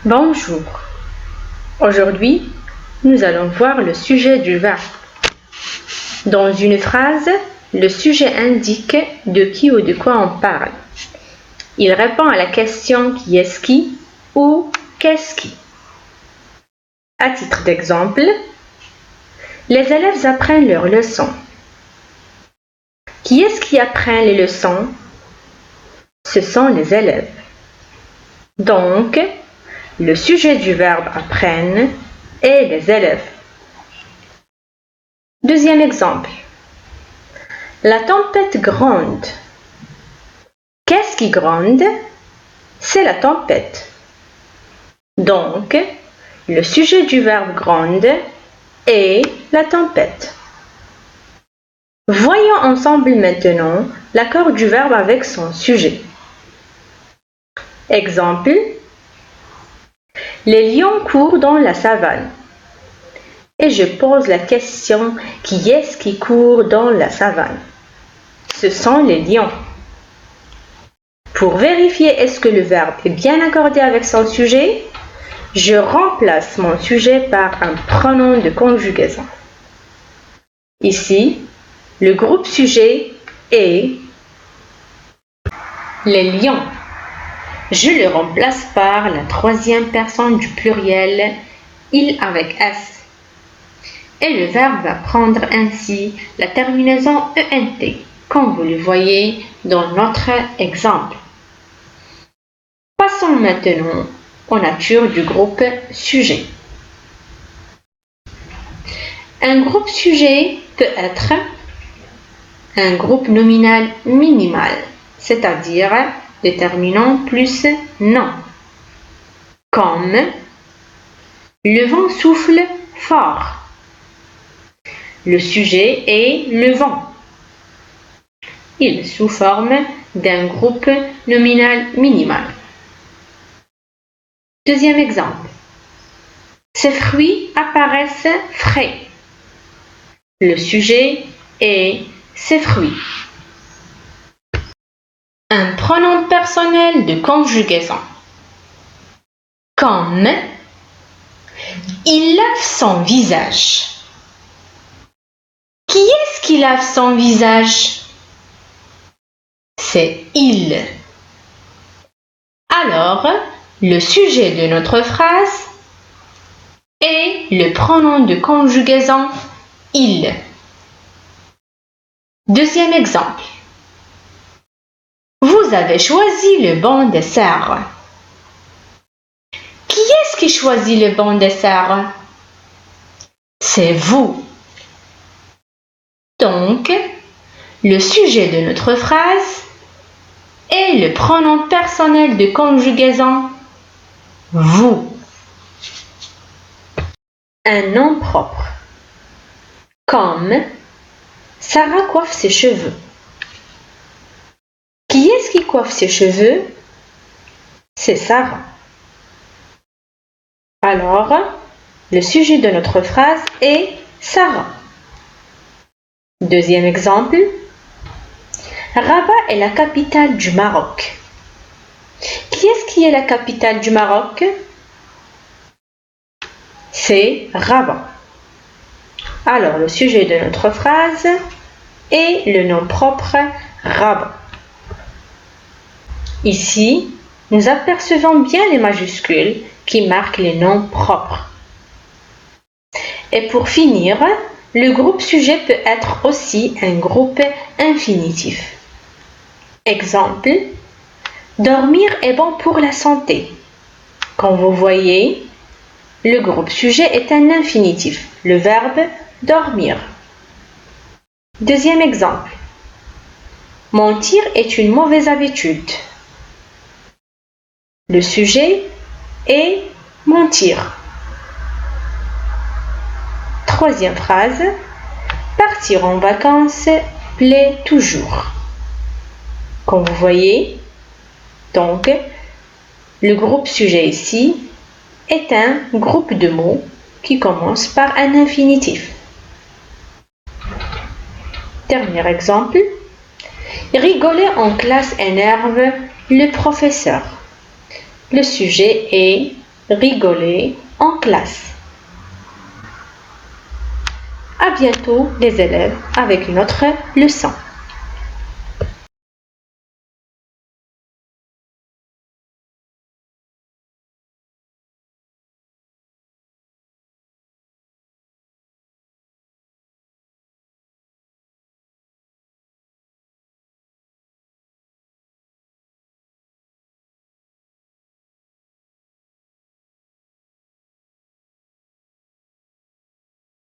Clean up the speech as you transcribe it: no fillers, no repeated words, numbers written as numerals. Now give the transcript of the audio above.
Bonjour. Aujourd'hui, nous allons voir le sujet du verbe. Dans une phrase, le sujet indique de qui ou de quoi on parle. Il répond à la question qui est-ce qui ou qu'est-ce qui. À titre d'exemple, les élèves apprennent leurs leçons. Qui est-ce qui apprend les leçons? Ce sont les élèves. Donc, le sujet du verbe apprennent est les élèves. Deuxième exemple. La tempête gronde. Qu'est-ce qui gronde? C'est la tempête. Donc, le sujet du verbe gronde est la tempête. Voyons ensemble maintenant l'accord du verbe avec son sujet. Exemple. Les lions courent dans la savane. Et je pose la question, qui est-ce qui court dans la savane? Ce sont les lions. Pour vérifier est-ce que le verbe est bien accordé avec son sujet, je remplace mon sujet par un pronom de conjugaison. Ici, le groupe sujet est les lions. Je le remplace par la troisième personne du pluriel, il avec S. Et le verbe va prendre ainsi la terminaison ENT, comme vous le voyez dans notre exemple. Passons maintenant aux natures du groupe sujet. Un groupe sujet peut être un groupe nominal minimal, c'est-à-dire déterminant plus nom, comme le vent souffle fort. Le sujet est le vent. Il est sous forme d'un groupe nominal minimal. Deuxième exemple. Ces fruits apparaissent frais. Le sujet est ces fruits. Un pronom personnel de conjugaison. Comme il lave son visage. Qui est-ce qui lave son visage? C'est il. Alors, le sujet de notre phrase est le pronom de conjugaison il. Deuxième exemple. Vous avez choisi le bon dessert. Qui est-ce qui choisit le bon dessert? C'est vous. Donc, le sujet de notre phrase est le pronom personnel de conjugaison vous. Un nom propre. Comme Sarah coiffe ses cheveux. Qui est-ce qui coiffe ses cheveux? C'est Sarah. Alors, le sujet de notre phrase est Sarah. Deuxième exemple. Rabat est la capitale du Maroc. Qui est-ce qui est la capitale du Maroc? C'est Rabat. Alors, le sujet de notre phrase est le nom propre Rabat. Ici, nous apercevons bien les majuscules qui marquent les noms propres. Et pour finir, le groupe sujet peut être aussi un groupe infinitif. Exemple, dormir est bon pour la santé. Comme vous voyez, le groupe sujet est un infinitif, le verbe dormir. Deuxième exemple, mentir est une mauvaise habitude. Le sujet est mentir. Troisième phrase, partir en vacances plaît toujours. Comme vous voyez, donc, le groupe sujet ici est un groupe de mots qui commence par un infinitif. Dernier exemple, rigoler en classe énerve le professeur. Le sujet est rigoler en classe. À bientôt les élèves avec une autre leçon.